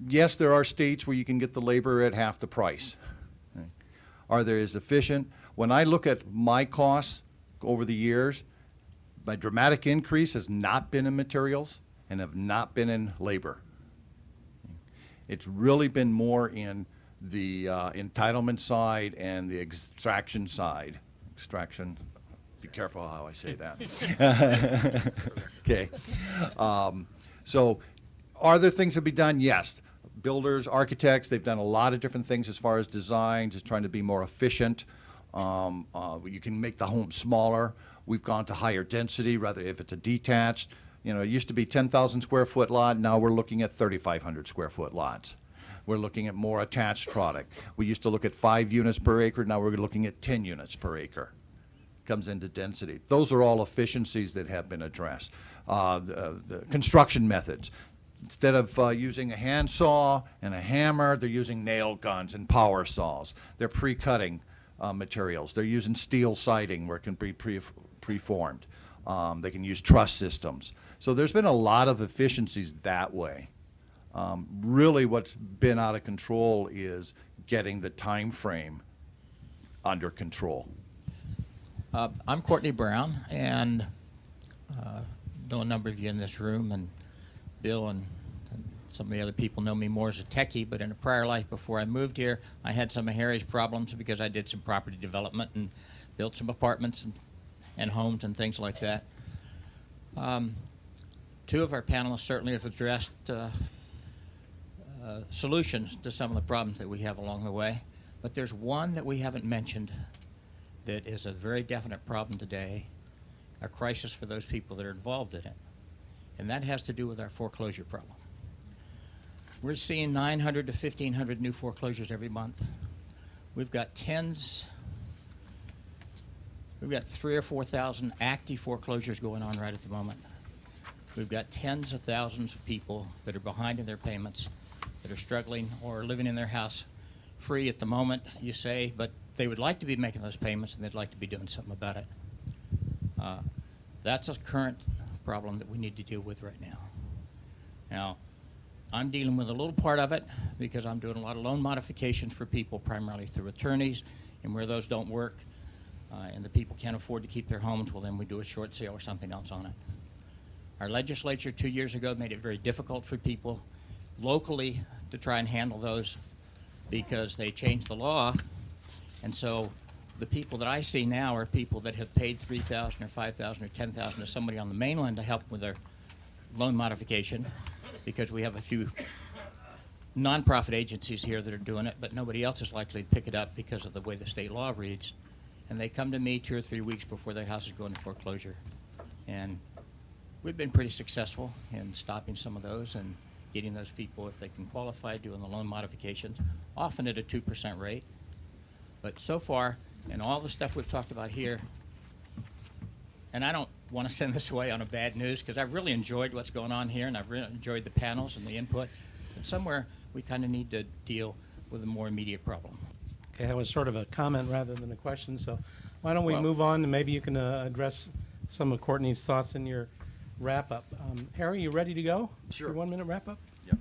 Speaker 6: yes, there are states where you can get the labor at half the price. Okay. Are they as efficient? When I look at my costs over the years, my dramatic increase has not been in materials and have not been in labor. It's really been more in the entitlement side and the extraction side. Extraction, be careful how I say that. Okay. So are there things to be done? Yes. Builders, architects, they've done a lot of different things as far as design, just trying to be more efficient. You can make the home smaller. We've gone to higher density, rather if it's a detached. It used to be 10,000 square foot lot. Now we're looking at 3,500 square foot lots. We're looking at more attached product. We used to look at 5 units per acre. Now we're looking at 10 units per acre. Comes into density. Those are all efficiencies that have been addressed. The construction methods. Instead of using a hand saw and a hammer, they're using nail guns and power saws. They're pre-cutting materials. They're using steel siding where it can be preformed. They can use truss systems. So there's been a lot of efficiencies that way. Really what's been out of control is getting the time frame under control?
Speaker 11: I'm Courtney Brown, and know a number of you in this room, and Bill and some of the other people know me more as a techie, but in a prior life before I moved here, I had some of Harry's problems because I did some property development and built some apartments and homes and things like that. Two of our panelists certainly have addressed solutions to some of the problems that we have along the way, but there's one that we haven't mentioned that is a very definite problem today, a crisis for those people that are involved in it, and that has to do with our foreclosure problem. We're seeing 900 to 1,500 new foreclosures every month. We've got 3,000 or 4,000 active foreclosures going on right at the moment. We've got tens of thousands of people that are behind in their payments, that are struggling or living in their house free at the moment, you say, but they would like to be making those payments and they'd like to be doing something about it. That's a current problem that we need to deal with right now. Now, I'm dealing with a little part of it because I'm doing a lot of loan modifications for people, primarily through attorneys, and where those don't work and the people can't afford to keep their homes, well, then we do a short sale or something else on it. Our legislature 2 years ago made it very difficult for people locally to try and handle those because they changed the law, and so the people that I see now are people that have paid $3,000 or $5,000 or $10,000 to somebody on the mainland to help with their loan modification, because we have a few nonprofit agencies here that are doing it, but nobody else is likely to pick it up because of the way the state law reads. And they come to me 2 or 3 weeks before their house is going to foreclosure. And we've been pretty successful in stopping some of those and getting those people, if they can qualify, doing the loan modifications, often at a 2% rate. But so far, and all the stuff we've talked about here, and I don't want to send this away on a bad news because I've really enjoyed what's going on here and I've really enjoyed the panels and the input, but somewhere we kind of need to deal with a more immediate problem.
Speaker 1: Okay, that was sort of a comment rather than a question, so why don't we move on and maybe you can address some of Courtney's thoughts in your wrap-up. Harry, you ready to go?
Speaker 6: Sure.
Speaker 1: Your 1 minute wrap-up?
Speaker 6: Yep.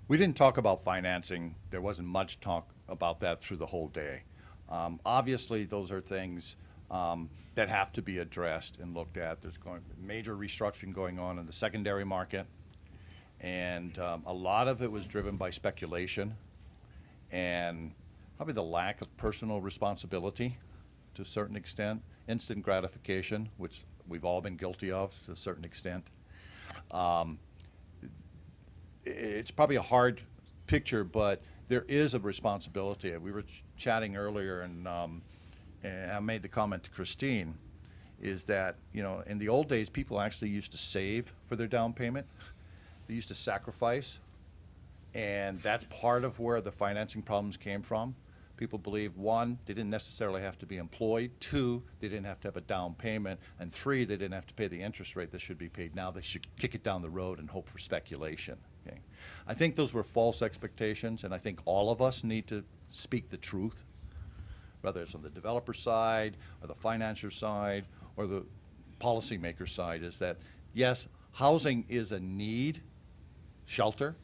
Speaker 6: We didn't talk about financing. There wasn't much talk about that through the whole day. Obviously, those are things that have to be addressed and looked at. There's major restructuring going on in the secondary market, and a lot of it was driven by speculation and probably the lack of personal responsibility to a certain extent, instant gratification, which we've all been guilty of to a certain extent. It's probably a hard picture, but there is a responsibility. We were chatting earlier, and I made the comment to Christine, is that, you know, in the old days, people actually used to save for their down payment. They used to sacrifice, and that's part of where the financing problems came from. People believe, 1, they didn't necessarily have to be employed, 2, they didn't have to have a down payment, and 3, they didn't have to pay the interest rate that should be paid. Now they should kick it down the road and hope for speculation. Okay? I think those were false expectations, and I think all of us need to speak the truth, whether it's on the developer side or the financier side or the policymaker side, is that, yes, housing is a need, shelter,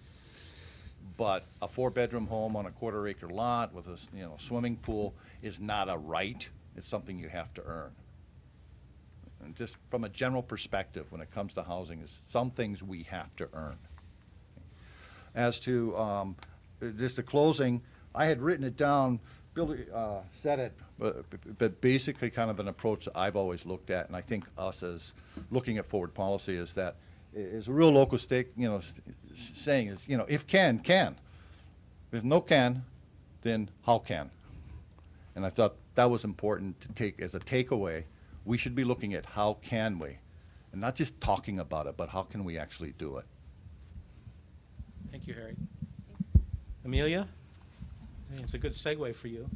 Speaker 6: but a 4-bedroom home on a quarter-acre lot with a swimming pool is not a right. It's something you have to earn. And just from a general perspective, when it comes to housing, is some things we have to earn. As to just a closing, I had written it down. Billy said it, but basically kind of an approach that I've always looked at, and I think us as looking at forward policy is that is a real local stake, saying is, if can. If no can, then how can? And I thought that was important to take as a takeaway. We should be looking at how can we, and not just talking about it, but how can we actually do it?
Speaker 1: Thank you, Harry. Amelia? I think it's a good segue for you.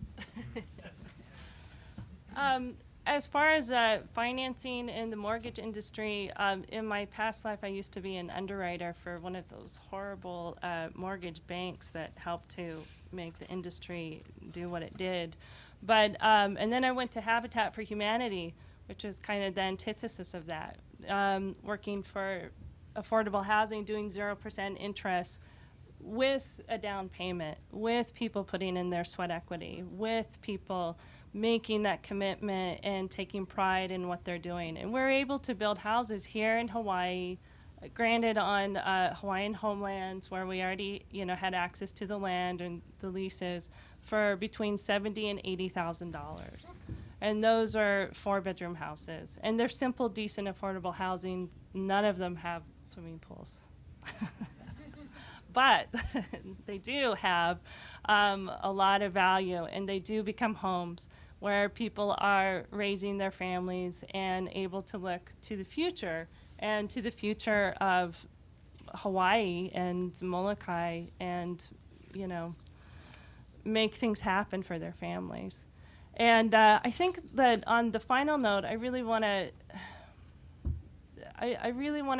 Speaker 5: As far as financing in the mortgage industry, in my past life, I used to be an underwriter for one of those horrible mortgage banks that helped to make the industry do what it did. But and then I went to Habitat for Humanity, which is kind of the antithesis of that, working for affordable housing, doing 0% interest, with a down payment, with people putting in their sweat equity, with people making that commitment and taking pride in what they're doing. And we're able to build houses here in Hawaii, granted on Hawaiian homelands where we already, had access to the land and the leases, for between $70,000 and $80,000. And those are 4-bedroom houses. And they're simple, decent, affordable housing. None of them have swimming pools. But they do have a lot of value, and they do become homes where people are raising their families and able to look to the future, and to the future of Hawaii and Molokai, and, make things happen for their families. And I think that on the final note, I really want to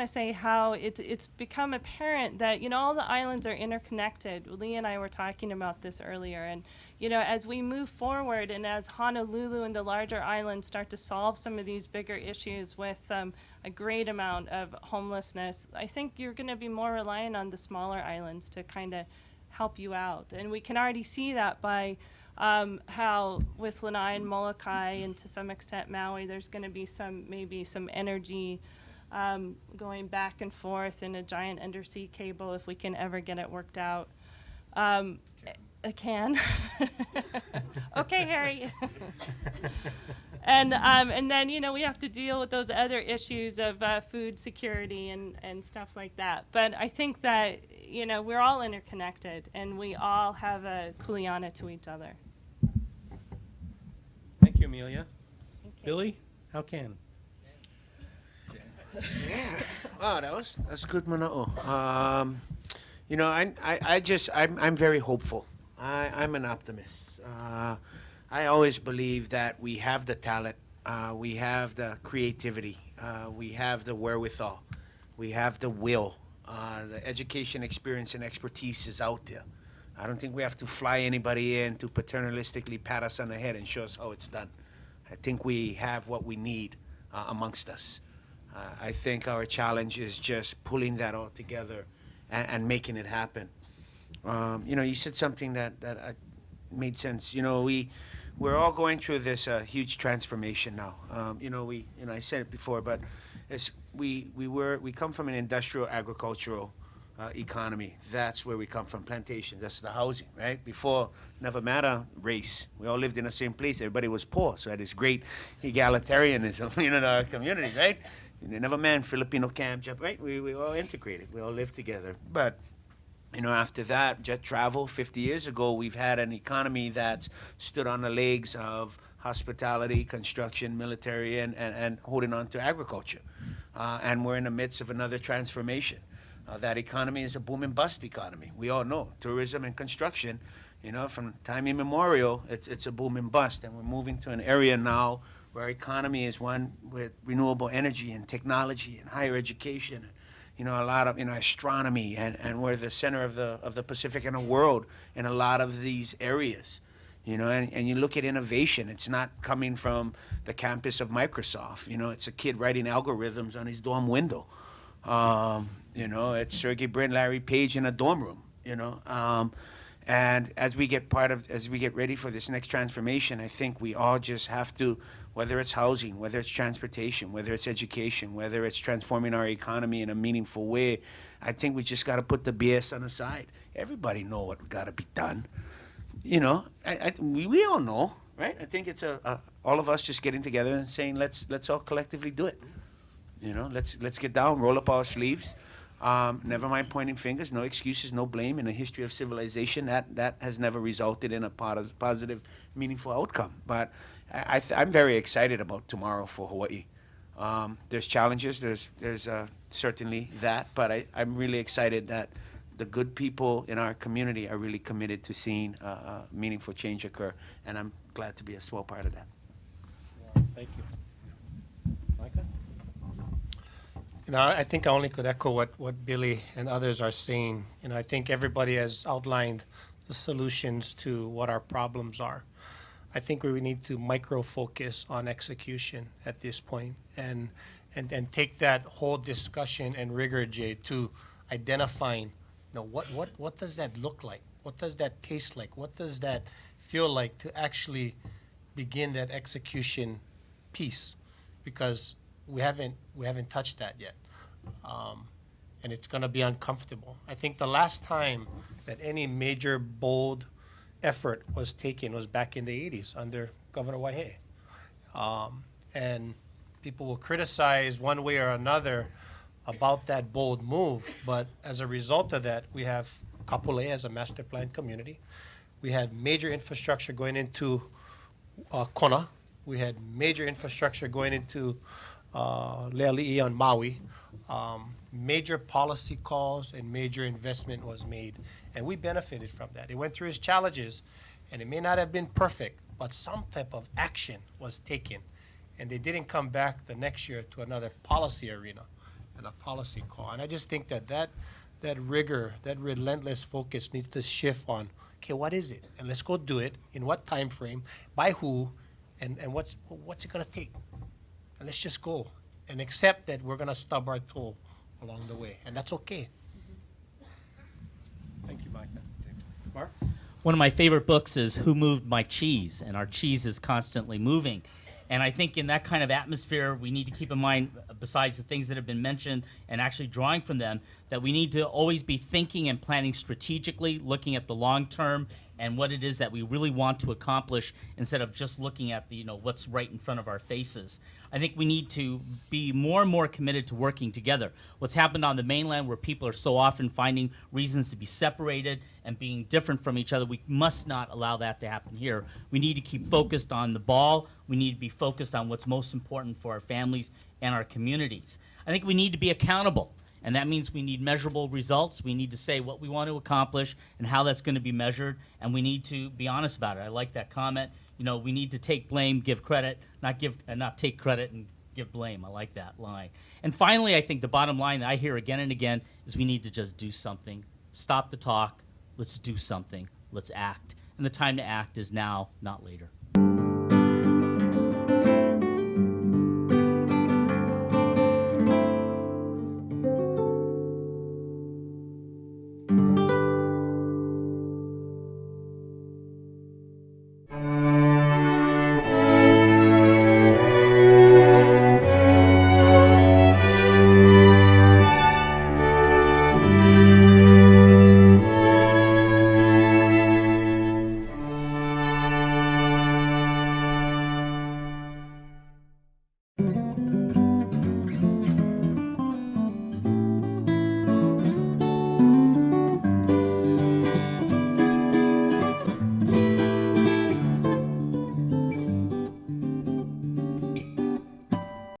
Speaker 5: say how it's become apparent that, all the islands are interconnected. Lee and I were talking about this earlier. And, as we move forward and as Honolulu and the larger islands start to solve some of these bigger issues with a great amount of homelessness, I think you're going to be more reliant on the smaller islands to kind of help you out. And we can already see that by how with Lanai and Molokai, and to some extent Maui, there's going to be maybe some energy going back and forth in a giant undersea cable if we can ever get it worked out. I can. Okay, Harry. And then, we have to deal with those other issues of food security and stuff like that. But I think that, we're all interconnected, and we all have a kuleana to each other.
Speaker 1: Thank you, Amelia. Billy, how can?
Speaker 9: Yeah. Wow, that's good, Mana'o. I'm very hopeful. I'm an optimist. I always believe that we have the talent, we have the creativity, we have the wherewithal, we have the will. The education, experience, and expertise is out there. I don't think we have to fly anybody in to paternalistically pat us on the head and show us how it's done. I think we have what we need amongst us. I think our challenge is just pulling that all together and making it happen. You said something that made sense. We're all going through this huge transformation now. I said it before, but we come from an industrial agricultural economy. That's where we come from, plantations. That's the housing, right? Before, never matter race. We all lived in the same place. Everybody was poor, so had this great egalitarianism, in our community, right? Never man, Filipino camp, right? We all integrated. We all lived together. But after that, jet travel, 50 years ago, we've had an economy that stood on the legs of hospitality, construction, military, and holding on to agriculture. And we're in the midst of another transformation. That economy is a boom and bust economy. We all know tourism and construction, from time immemorial, it's a boom and bust. And we're moving to an area now where our economy is one with renewable energy and technology and higher education. A lot of astronomy, and we're the center of the Pacific and the world in a lot of these areas. And you look at innovation, it's not coming from the campus of Microsoft. It's a kid writing algorithms on his dorm window. It's Sergey Brin, Larry Page in a dorm room. And as we get ready for this next transformation, I think we all just have to, whether it's housing, whether it's transportation, whether it's education, whether it's transforming our economy in a meaningful way, I think we just got to put the BS on the side. Everybody know what got to be done. We all know, right? I think it's all of us just getting together and saying, let's all collectively do it. Let's get down, roll up our sleeves. Never mind pointing fingers, no excuses, no blame. In the history of civilization, that has never resulted in a positive, meaningful outcome. But I'm very excited about tomorrow for Hawaii. There's challenges, there's certainly that, but I'm really excited that the good people in our community are really committed to seeing meaningful change occur, and I'm glad to be a small part of that.
Speaker 1: Thank you. Micah?
Speaker 3: I think I only could echo what Billy and others are saying. I think everybody has outlined the solutions to what our problems are. I think we need to micro-focus on execution at this point and take that whole discussion and rigor, Jay, to identifying What does that look like? What does that taste like? What does that feel like to actually begin that execution piece? Because we haven't touched that yet, and it's going to be uncomfortable. I think the last time that any major bold effort was taken was back in the 80s under Governor Wahe. And people will criticize one way or another about that bold move, but as a result of that, we have Kapolei as a master plan community. We had major infrastructure going into Kona. We had major infrastructure going into Leali'i on Maui. Major policy calls and major investment was made, and we benefited from that. It went through its challenges, and it may not have been perfect, but some type of action was taken, and they didn't come back the next year to another policy arena and a policy call. And I just think that rigor, that relentless focus needs to shift on, okay, what is it? And let's go do it. In what time frame? By who? And what's it going to take? And let's just go and accept that we're going to stub our toe along the way, and that's okay.
Speaker 1: Thank you, Micah. Mark?
Speaker 2: One of my favorite books is Who Moved My Cheese? And our cheese is constantly moving. And I think in that kind of atmosphere, we need to keep in mind, besides the things that have been mentioned and actually drawing from them, that we need to always be thinking and planning strategically, looking at the long term and what it is that we really want to accomplish instead of just looking at the, what's right in front of our faces. I think we need to be more and more committed to working together. What's happened on the mainland, where people are so often finding reasons to be separated and being different from each other, we must not allow that to happen here. We need to keep focused on the ball. We need to be focused on what's most important for our families and our communities. I think we need to be accountable. And that means we need measurable results. We need to say what we want to accomplish and how that's going to be measured. And we need to be honest about it. I like that comment. We need to take blame, give credit, not take credit and give blame. I like that line. And finally, I think the bottom line that I hear again and again is we need to just do something. Stop the talk. Let's do something. Let's act. And the time to act is now, not later.